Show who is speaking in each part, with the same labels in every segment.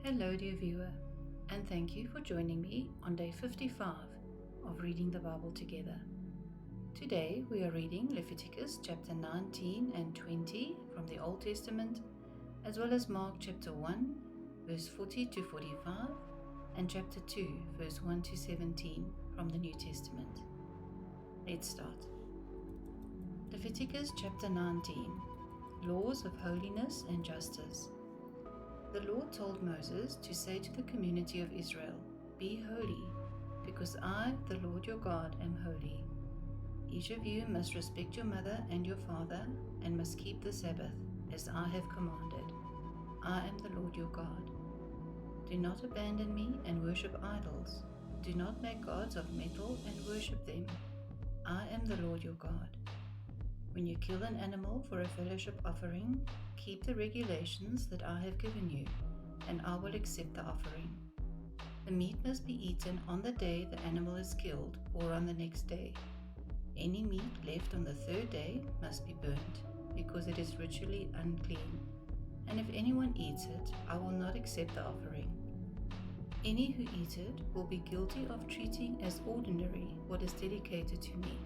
Speaker 1: Hello dear viewer, and thank you for joining me on day 55 of reading the Bible together. Today we are reading Leviticus chapter 19 and 20 from the Old Testament, as well as Mark chapter 1 verse 40 to 45 and chapter 2 verse 1 to 17 from the New Testament. Let's start. Leviticus chapter 19, Laws of Holiness and Justice. The Lord told Moses to say to the community of Israel, "Be holy, because I, the Lord your God, am holy. Each of you must respect your mother and your father, and must keep the Sabbath, as I have commanded. I am the Lord your God. Do not abandon me and worship idols. Do not make gods of metal and worship them. I am the Lord your God. When you kill an animal for a fellowship offering, keep the regulations that I have given you, and I will accept the offering. The meat must be eaten on the day the animal is killed or on the next day. Any meat left on the third day must be burnt, because it is ritually unclean, and if anyone eats it, I will not accept the offering. Any who eat it will be guilty of treating as ordinary what is dedicated to me,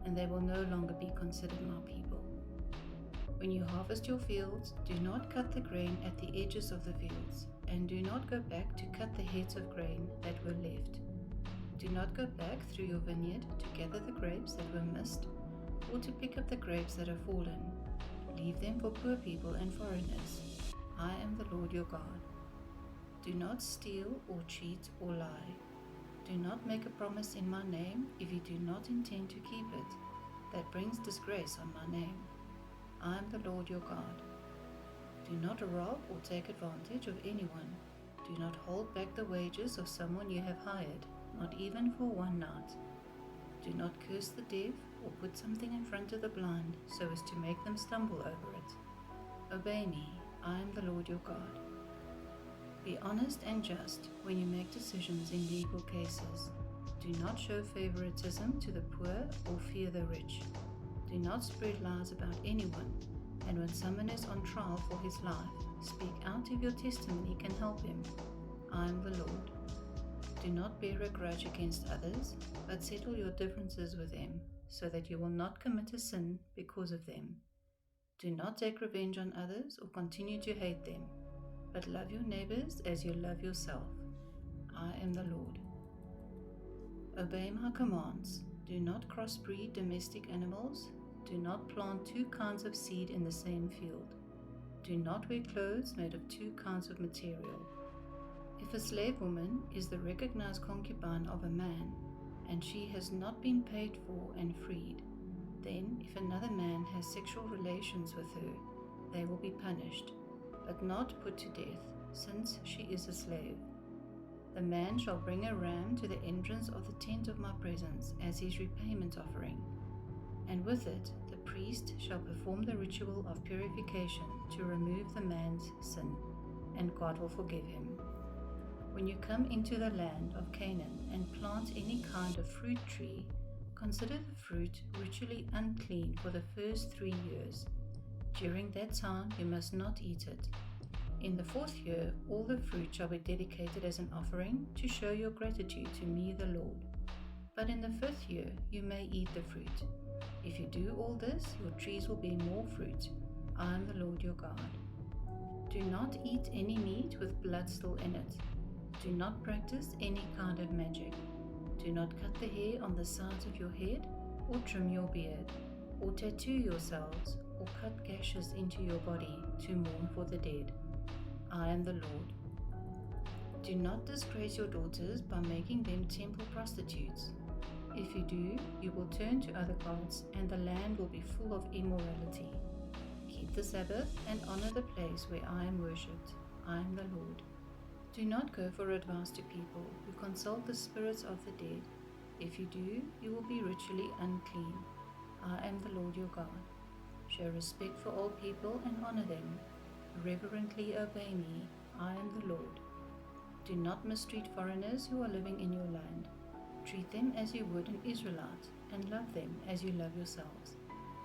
Speaker 1: and they will no longer be considered my people. When you harvest your fields, do not cut the grain at the edges of the fields, and do not go back to cut the heads of grain that were left. Do not go back through your vineyard to gather the grapes that were missed, or to pick up the grapes that have fallen. Leave them for poor people and foreigners. I am the Lord your God. Do not steal or cheat or lie. Do not make a promise in my name if you do not intend to keep it. That brings disgrace on my name. I am the Lord your God. Do not rob or take advantage of anyone. Do not hold back the wages of someone you have hired, not even for one night. Do not curse the deaf or put something in front of the blind so as to make them stumble over it. Obey me. I am the Lord your God. Be honest and just when you make decisions in legal cases. Do not show favoritism to the poor or fear the rich. Do not spread lies about anyone, and when someone is on trial for his life, speak out if your testimony can help him. I am the Lord. Do not bear a grudge against others, but settle your differences with them, so that you will not commit a sin because of them. Do not take revenge on others or continue to hate them, but love your neighbors as you love yourself. I am the Lord. Obey my commands. Do not crossbreed domestic animals. Do not plant two kinds of seed in the same field. Do not wear clothes made of two kinds of material. If a slave woman is the recognized concubine of a man, and she has not been paid for and freed, then if another man has sexual relations with her, they will be punished, but not put to death, since she is a slave. The man shall bring a ram to the entrance of the tent of my presence as his repayment offering, and with it the priest shall perform the ritual of purification to remove the man's sin, and God will forgive him. When you come into the land of Canaan and plant any kind of fruit tree, consider the fruit ritually unclean for the first 3 years. During that time you must not eat it. In the 4th year, all the fruit shall be dedicated as an offering to show your gratitude to me, the Lord. But in the 5th year, you may eat the fruit. If you do all this, your trees will bear more fruit. I am the Lord your God. Do not eat any meat with blood still in it. Do not practice any kind of magic. Do not cut the hair on the sides of your head, or trim your beard, or tattoo yourselves, or cut gashes into your body to mourn for the dead. I am the Lord. Do not disgrace your daughters by making them temple prostitutes. If you do, you will turn to other gods, and the land will be full of immorality. Keep the Sabbath and honor the place where I am worshipped. I am the Lord. Do not go for advice to people who consult the spirits of the dead. If you do, you will be ritually unclean. I am the Lord your God. Show respect for all people and honor them. Reverently obey me. I am the Lord. Do not mistreat foreigners who are living in your land. Treat them as you would an Israelite, and love them as you love yourselves.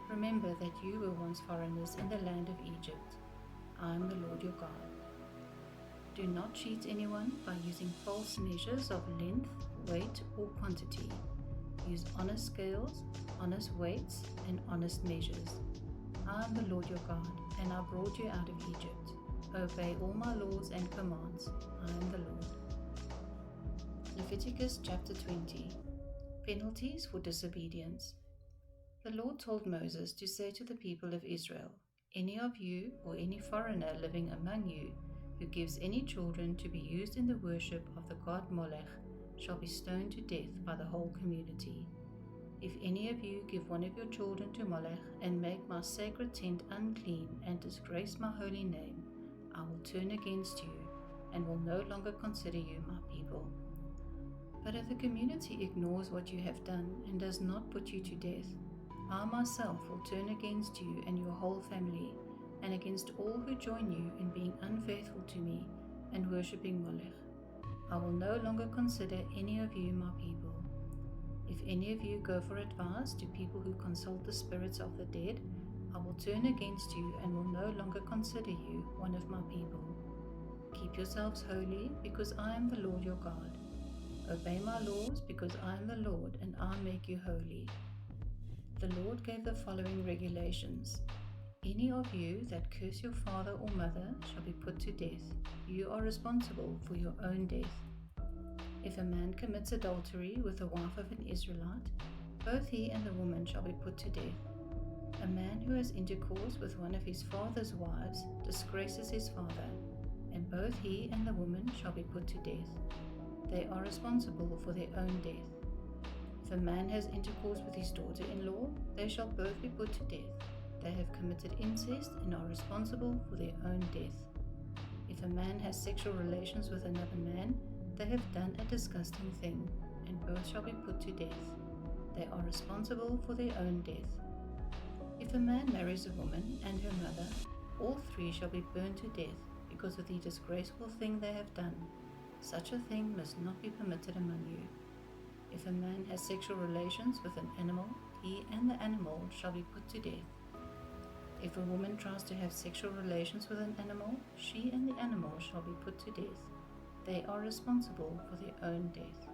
Speaker 1: Remember that you were once foreigners in the land of Egypt. I am the Lord your God. Do not cheat anyone by using false measures of length, weight, or quantity. Use honest scales, honest weights, and honest measures. I am the Lord your God, and I brought you out of Egypt. Obey all my laws and commands. I am the Lord. Leviticus chapter 20. Penalties for disobedience. The Lord told Moses to say to the people of Israel, "Any of you or any foreigner living among you who gives any children to be used in the worship of the god Molech shall be stoned to death by the whole community. If any of you give one of your children to Molech and make my sacred tent unclean and disgrace my holy name, I will turn against you and will no longer consider you my people. But if the community ignores what you have done and does not put you to death, I myself will turn against you and your whole family, and against all who join you in being unfaithful to me and worshipping Molech. I will no longer consider any of you my people. If any of you go for advice to people who consult the spirits of the dead, I will turn against you and will no longer consider you one of my people. Keep yourselves holy, because I am the Lord your God. Obey my laws, because I am the Lord, and I make you holy." The Lord gave the following regulations. Any of you that curse your father or mother shall be put to death. You are responsible for your own death. If a man commits adultery with the wife of an Israelite, both he and the woman shall be put to death. A man who has intercourse with one of his father's wives disgraces his father, and both he and the woman shall be put to death. They are responsible for their own death. If a man has intercourse with his daughter-in-law, they shall both be put to death. They have committed incest and are responsible for their own death. If a man has sexual relations with another man, they have done a disgusting thing, and both shall be put to death. They are responsible for their own death. If a man marries a woman and her mother, all three shall be burned to death because of the disgraceful thing they have done. Such a thing must not be permitted among you. If a man has sexual relations with an animal, he and the animal shall be put to death. If a woman tries to have sexual relations with an animal, she and the animal shall be put to death. They are responsible for their own death.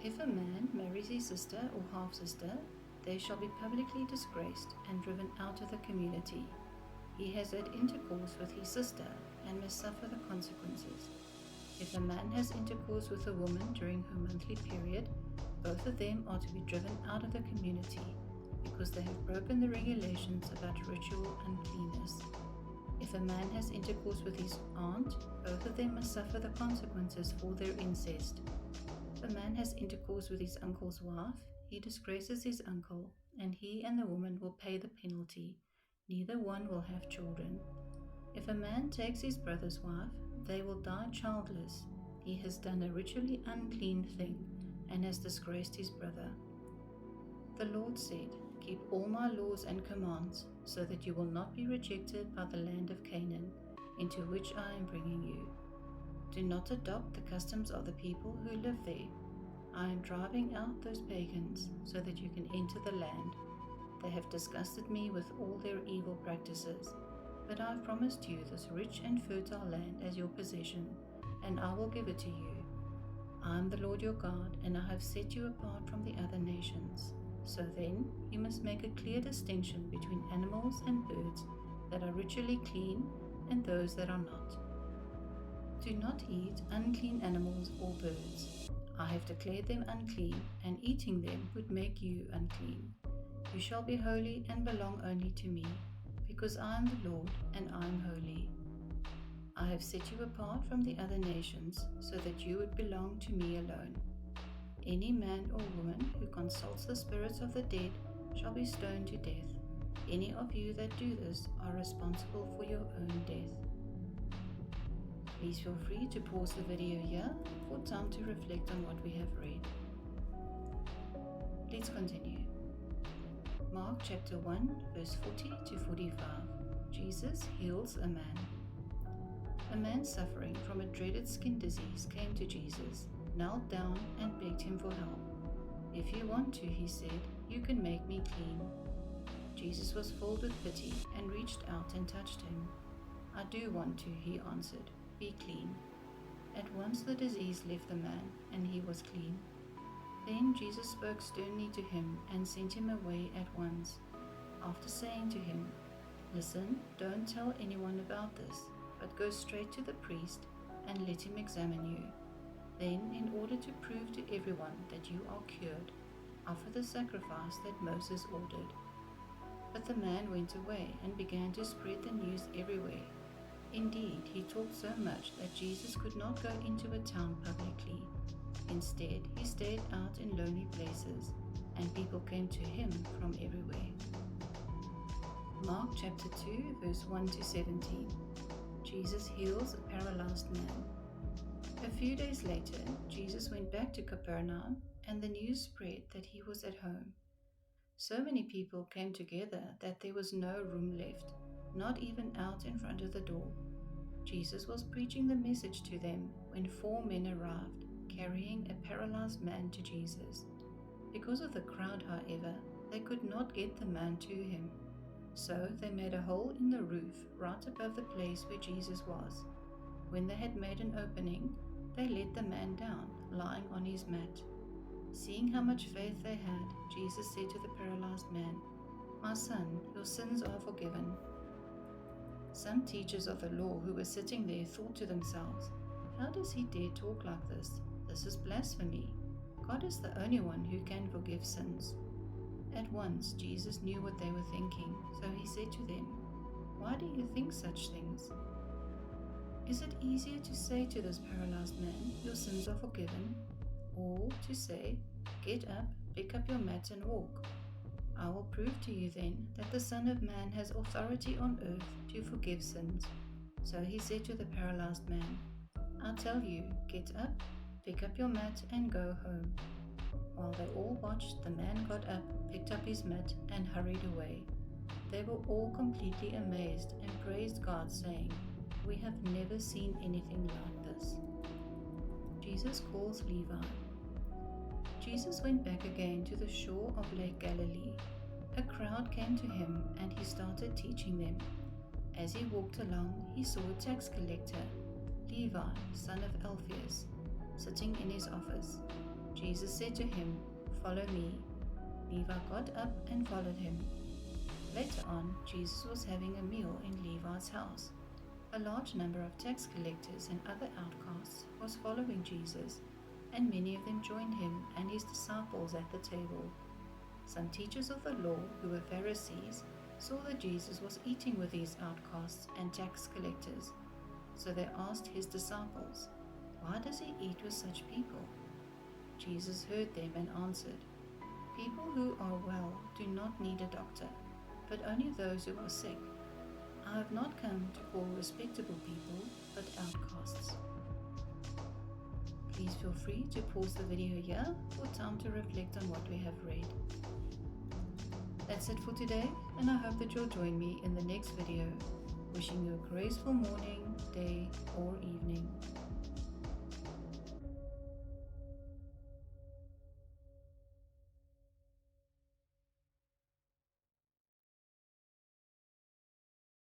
Speaker 1: If a man marries his sister or half-sister, they shall be publicly disgraced and driven out of the community. He has had intercourse with his sister and must suffer the consequences. If a man has intercourse with a woman during her monthly period, both of them are to be driven out of the community, because they have broken the regulations about ritual uncleanness. If a man has intercourse with his aunt, both of them must suffer the consequences for their incest. If a man has intercourse with his uncle's wife, he disgraces his uncle, and he and the woman will pay the penalty. Neither one will have children. If a man takes his brother's wife, they will die childless. He has done a ritually unclean thing and has disgraced his brother. The Lord said, "Keep all my laws and commands, so that you will not be rejected by the land of Canaan, into which I am bringing you. Do not adopt the customs of the people who live there. I am driving out those pagans, so that you can enter the land. They have disgusted me with all their evil practices. But I have promised you this rich and fertile land as your possession, and I will give it to you. I am the Lord your God, and I have set you apart from the other nations. So then, you must make a clear distinction between animals and birds that are ritually clean and those that are not. Do not eat unclean animals or birds. I have declared them unclean, and eating them would make you unclean. You shall be holy and belong only to me, because I am the Lord, and I am holy. I have set you apart from the other nations, so that you would belong to me alone. Any man or woman who consults the spirits of the dead shall be stoned to death. Any of you that do this are responsible for your own death." Please feel free to pause the video here for time to reflect on what we have read. Let's continue. Mark chapter 1, verse 40 to 45. Jesus heals a man. A man suffering from a dreaded skin disease came to Jesus, knelt down and begged him for help. "If you want to," he said, "you can make me clean." Jesus was filled with pity and reached out and touched him. "I do want to," he answered. be clean." At once the disease left the man, and he was clean. Then Jesus spoke sternly to him and sent him away at once, after saying to him, "Listen, don't tell anyone about this, but go straight to the priest and let him examine you. Then, in order to prove to everyone that you are cured, offer the sacrifice that Moses ordered." But the man went away and began to spread the news everywhere. Indeed, he talked so much that Jesus could not go into a town publicly. Instead, he stayed out in lonely places, and people came to him from everywhere. Mark chapter 2, verse 1 to 17. Jesus heals a paralyzed man. A few days later, Jesus went back to Capernaum, and the news spread that he was at home. So many people came together that there was no room left, not even out in front of the door. Jesus was preaching the message to them when 4 men arrived, carrying a paralyzed man to Jesus. Because of the crowd, however, they could not get the man to him. So they made a hole in the roof right above the place where Jesus was. When they had made an opening, they let the man down, lying on his mat. Seeing how much faith they had, Jesus said to the paralyzed man, "My son, your sins are forgiven." Some teachers of the law who were sitting there thought to themselves, "How does he dare talk like this? This is blasphemy. God is the only one who can forgive sins." At once Jesus knew what they were thinking, so he said to them, "Why do you think such things? Is it easier to say to this paralyzed man, 'Your sins are forgiven,' or to say, 'Get up, pick up your mat and walk'? I will prove to you then that the Son of Man has authority on earth to forgive sins." So he said to the paralyzed man, "I tell you, get up, pick up your mat and go home." While they all watched, the man got up, picked up his mat and hurried away. They were all completely amazed and praised God, saying, "We have never seen anything like this." Jesus calls Levi. Jesus went back again to the shore of Lake Galilee. A crowd came to him and he started teaching them. As he walked along, he saw a tax collector, Levi, son of Alphaeus, sitting in his office. Jesus said to him, "Follow me." Levi got up and followed him. Later on, Jesus was having a meal in Levi's house. A large number of tax collectors and other outcasts was following Jesus, and many of them joined him and his disciples at the table. Some teachers of the law, who were Pharisees, saw that Jesus was eating with these outcasts and tax collectors. So they asked his disciples, "Why does he eat with such people?" Jesus heard them and answered, "People who are well do not need a doctor, but only those who are sick. I have not come to call respectable people, but outcasts." Please feel free to pause the video here for time to reflect on what we have read. That's it for today, and I hope that you'll join me in the next video. Wishing you a graceful morning, day, or evening.